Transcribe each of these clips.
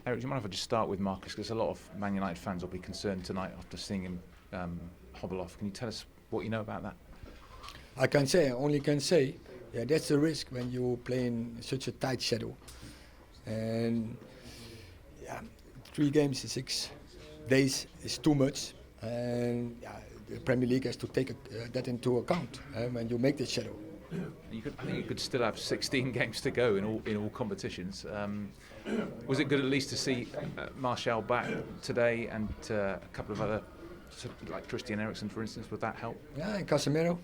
Erik, do you mind if I just start with Marcus? Because a lot of Man United fans will be concerned tonight after seeing him hobble off. Can you tell us what you know about that? I only can say, yeah, that's the risk when you play in such a tight schedule. And yeah, 3 games in 6 days is too much. And yeah, the Premier League has to take that into account when you make the schedule. I think you could still have 16 games to go in all competitions. Was it good at least to see Martial back today and a couple of other, like Christian Eriksen, for instance? Would that help? Yeah, and Casemiro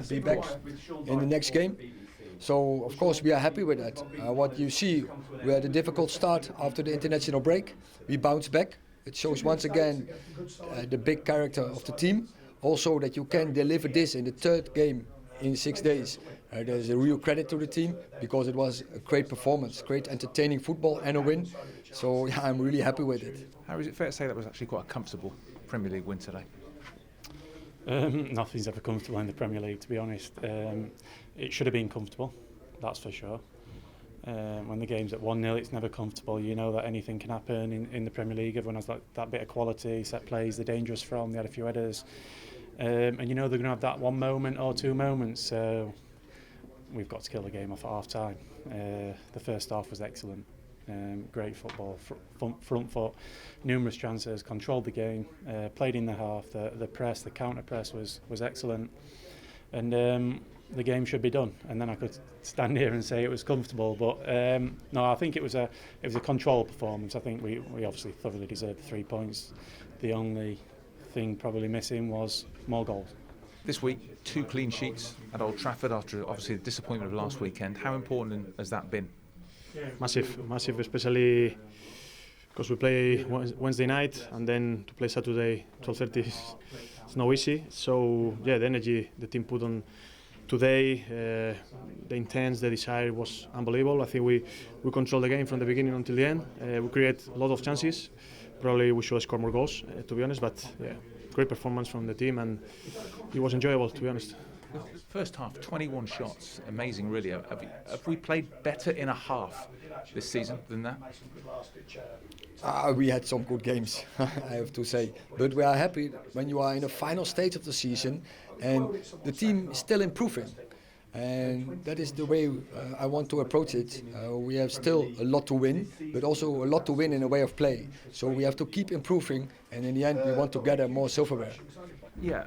be back in the next game. So of course we are happy with that. What you see, we had a difficult start after the international break. We bounced back. It shows once again the big character of the team. Also that you can deliver this in the 3rd game in 6 days. There's a real credit to the team because it was a great performance, great entertaining football and a win. So yeah, I'm really happy with it. How is it fair to say that was actually quite a comfortable Premier League win today? Nothing's ever comfortable in the Premier League, to be honest. It should have been comfortable, that's for sure. When the game's at 1-0, it's never comfortable. You know that anything can happen in the Premier League. Everyone has that bit of quality, set plays, they're dangerous from. They had a few headers. And you know they're going to have that 1 moment or 2 moments. So we've got to kill the game off at half time. The first half was excellent. Great football, front foot, numerous chances, controlled the game, played in the half. The press, the counter press was excellent. And the game should be done. And then I could stand here and say it was comfortable. But no, I think it was a controlled performance. I think we obviously thoroughly deserved the 3 points. The only thing probably missing was more goals. This week, 2 clean sheets at Old Trafford after obviously the disappointment of last weekend. How important has that been? Massive, especially because we play Wednesday night and then to play Saturday 12:30 it's not easy. So yeah, the energy the team put on today, the intent, the desire was unbelievable. I think we controlled the game from the beginning until the end. We create a lot of chances. Probably we should score more goals, to be honest. But yeah, great performance from the team and it was enjoyable, to be honest. First half, 21 shots, amazing really. Have we played better in a half this season than that? We had some good games, I have to say. But we are happy when you are in the final stage of the season and the team is still improving. And that is the way I want to approach it. We have still a lot to win, but also a lot to win in a way of play. So we have to keep improving and in the end we want to gather more silverware. Yeah,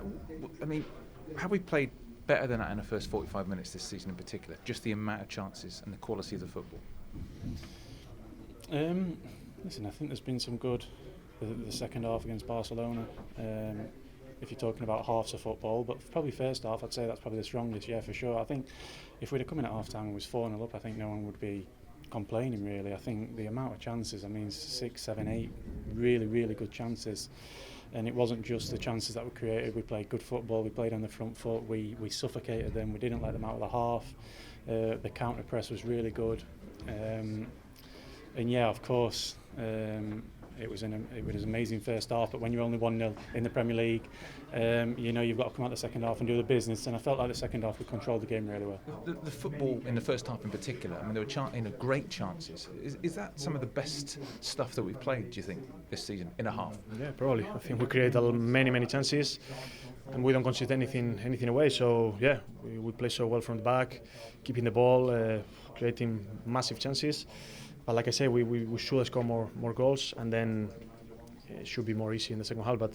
I mean, have we played better than that in the first 45 minutes this season in particular? Just the amount of chances and the quality of the football? Listen, I think there's been some good the second half against Barcelona. If you're talking about halves of football, but probably first half, I'd say that's probably the strongest, yeah, for sure. I think if we'd have come in at half time and was 4-0 up, I think no one would be complaining really. I think the amount of chances, I mean 6, 7, 8 really, really good chances. And it wasn't just the chances that were created. We played good football, we played on the front foot, we suffocated them, we didn't let them out of the half. The counter press was really good. And yeah, of course, it was an amazing first half, but when you're only 1-0 in the Premier League, you know you've got to come out the second half and do the business, and I felt like the second half we controlled the game really well. The football in the first half in particular, I mean there were great chances. Is that some of the best stuff that we've played, do you think, this season, in a half? Yeah, probably. I think we created many chances and we don't concede anything away, so yeah, we play so well from the back, keeping the ball, creating massive chances. But like I say, we should score more goals and then it should be more easy in the second half. But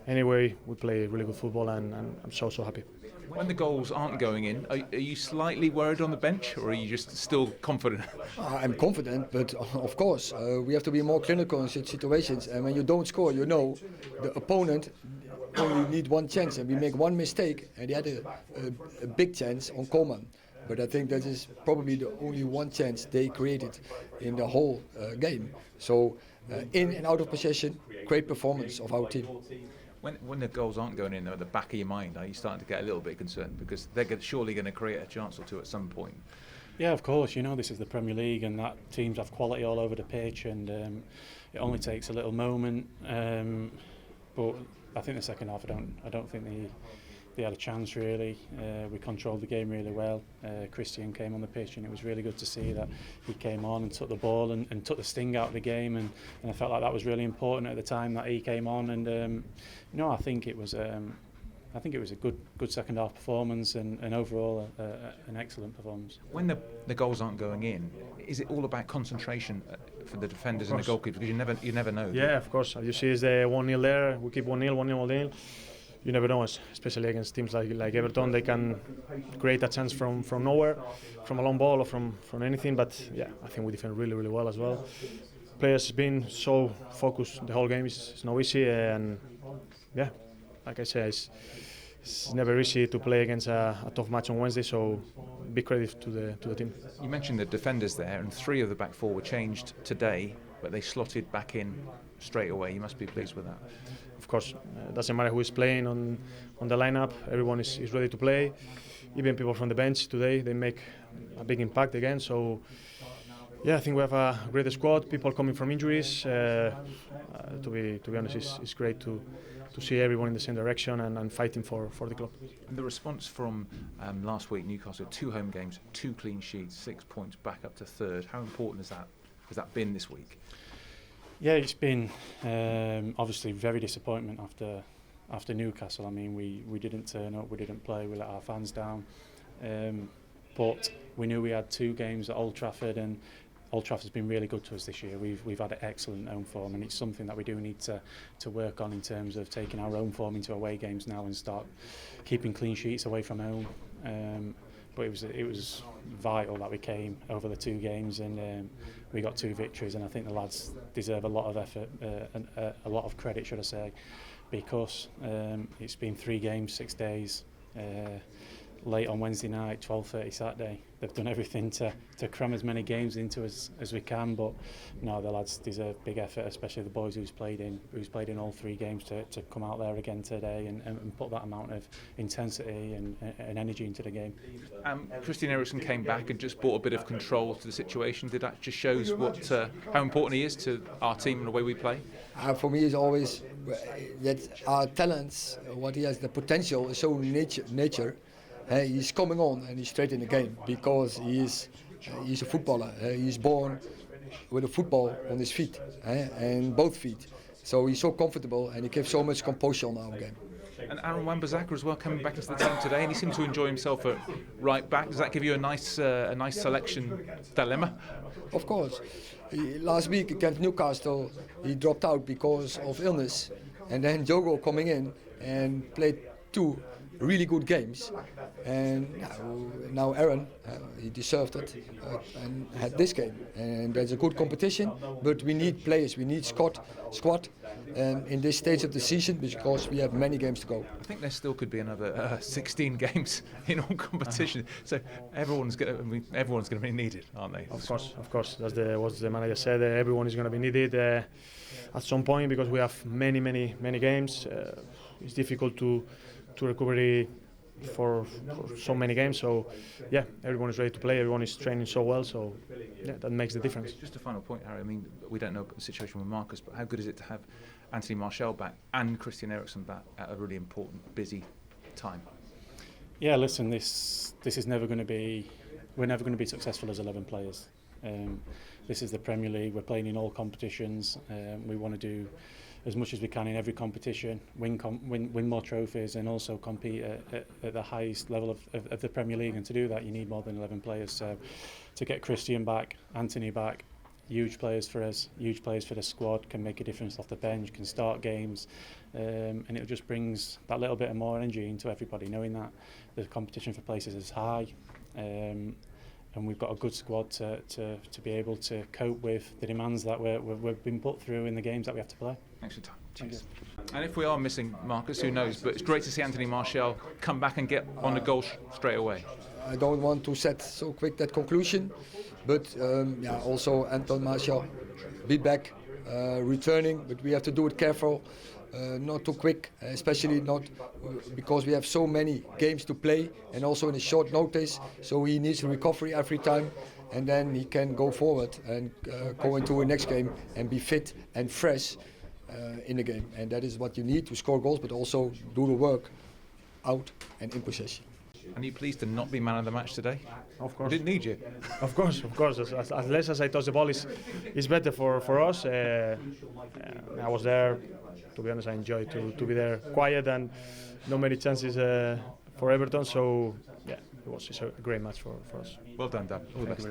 anyway, we play really good football and I'm so happy. When the goals aren't going in, are you slightly worried on the bench or are you just still confident? I'm confident, but of course we have to be more clinical in such situations. And when you don't score, you know the opponent only need one chance and we make one mistake and they had a big chance on Coleman. But I think that is probably the only one chance they created in the whole game. So in and out of possession, great performance of our team. When the goals aren't going in at the back of your mind, are you starting to get a little bit concerned? Because they're surely going to create a chance or two at some point. Yeah, of course. You know this is the Premier League and that teams have quality all over the pitch and it only takes a little moment. But I think the second half, I don't think the they had a chance really. We controlled the game really well. Christian came on the pitch and it was really good to see that he came on and took the ball and took the sting out of the game, and I felt like that was really important at the time that he came on, and I think it was a good second half performance, and overall an excellent performance. When the goals aren't going in, is it all about concentration for the defenders and the goalkeeper? Because you never know. Yeah, of course. As you see, it's the 1-0 there. We keep 1-0, 1-0. You never know, especially against teams like Everton. They can create a chance from nowhere, from a long ball or from anything. But yeah, I think we defend really well as well. Players been so focused the whole game. It's not easy, and yeah, like I say, it's never easy to play against a tough match on Wednesday. So big credit to the team. You mentioned the defenders there, and 3 of the back 4 were changed today, but they slotted back in straight away. You must be pleased with that. Of course, it doesn't matter who is playing on the lineup. Everyone is ready to play. Even people from the bench today, they make a big impact again. So yeah, I think we have a great squad. People coming from injuries. To be honest, it's great to see everyone in the same direction and fighting for the club. And the response from last week, Newcastle, 2 home games, 2 clean sheets, 6 points back up to 3rd. How important has that been this week? Yeah, it's been obviously very disappointment after Newcastle. I mean, we didn't turn up, we didn't play, we let our fans down. But we knew we had 2 games at Old Trafford, and Old Trafford's been really good to us this year. We've had an excellent home form, and it's something that we do need to work on in terms of taking our own form into away games now and start keeping clean sheets away from home. But it was vital that we came over the 2 games, and we got 2 victories, and I think the lads deserve a lot of effort and a lot of credit, should I say, because it's been 3 games, 6 days, late on Wednesday night, 12:30 Saturday. They've done everything to cram as many games into us as we can, but no, the lads deserve big effort, especially the boys who's played in all 3 games to come out there again today and put that amount of intensity and energy into the game. Christian Eriksen came back and just brought a bit of control to the situation. Did that just shows how important he is to our team and the way we play? For me, it's always that our talents, what he has, the potential, is so nature. He's coming on and he's straight in the game because he's a footballer. He's born with a football on his feet and both feet. So he's so comfortable and he gives so much composure on our game. And Aaron Wan-Bissaka as well coming back into the team today, and he seemed to enjoy himself at right back. Does that give you a nice selection dilemma? Of course. Last week against Newcastle, he dropped out because of illness, and then Jogo coming in and played 2 really good games, and now Aaron, he deserved it and had this game, and there's a good competition, but we need players, we need squad in this stage of the season because we have many games to go. I think there still could be another 16 games in all competition, so everyone's going to be needed, aren't they? Of course. That's what the manager said. Everyone is going to be needed at some point because we have many games. It's difficult to recover for so many games, so yeah, everyone is ready to play, everyone is training so well, so yeah, that makes the difference. Just a final point, Harry, I mean, we don't know the situation with Marcus, but how good is it to have Anthony Martial back and Christian Eriksen back at a really important, busy time? Yeah, listen, this is never going to be, we're never going to be successful as 11 players. This is the Premier League, we're playing in all competitions, we want to do as much as we can in every competition, win more trophies, and also compete at the highest level of the Premier League. And to do that, you need more than 11 players. So to get Christian back, Anthony back, huge players for us, huge players for the squad, can make a difference off the bench, can start games, and it just brings that little bit of more energy into everybody, knowing that the competition for places is high. And we've got a good squad to be able to cope with the demands that we've been put through in the games that we have to play. Thanks for your time. Cheers. And if we are missing Marcus, who knows? But it's great to see Anthony Martial come back and get on the goal straight away. I don't want to set so quick that conclusion, but also Anthony Martial be back, returning, but we have to do it careful. Not too quick, especially not because we have so many games to play and also in a short notice, so he needs a recovery every time, and then he can go forward and go into a next game and be fit and fresh in the game, and that is what you need to score goals but also do the work out and in possession. And are you pleased to not be man of the match today? Of course. We didn't need you. Of course. As less as I touch the ball is better for us. I was there. To be honest, I enjoyed to be there, quiet and not many chances for Everton. So yeah, it's a great match for us. Well done, Dan. All the best.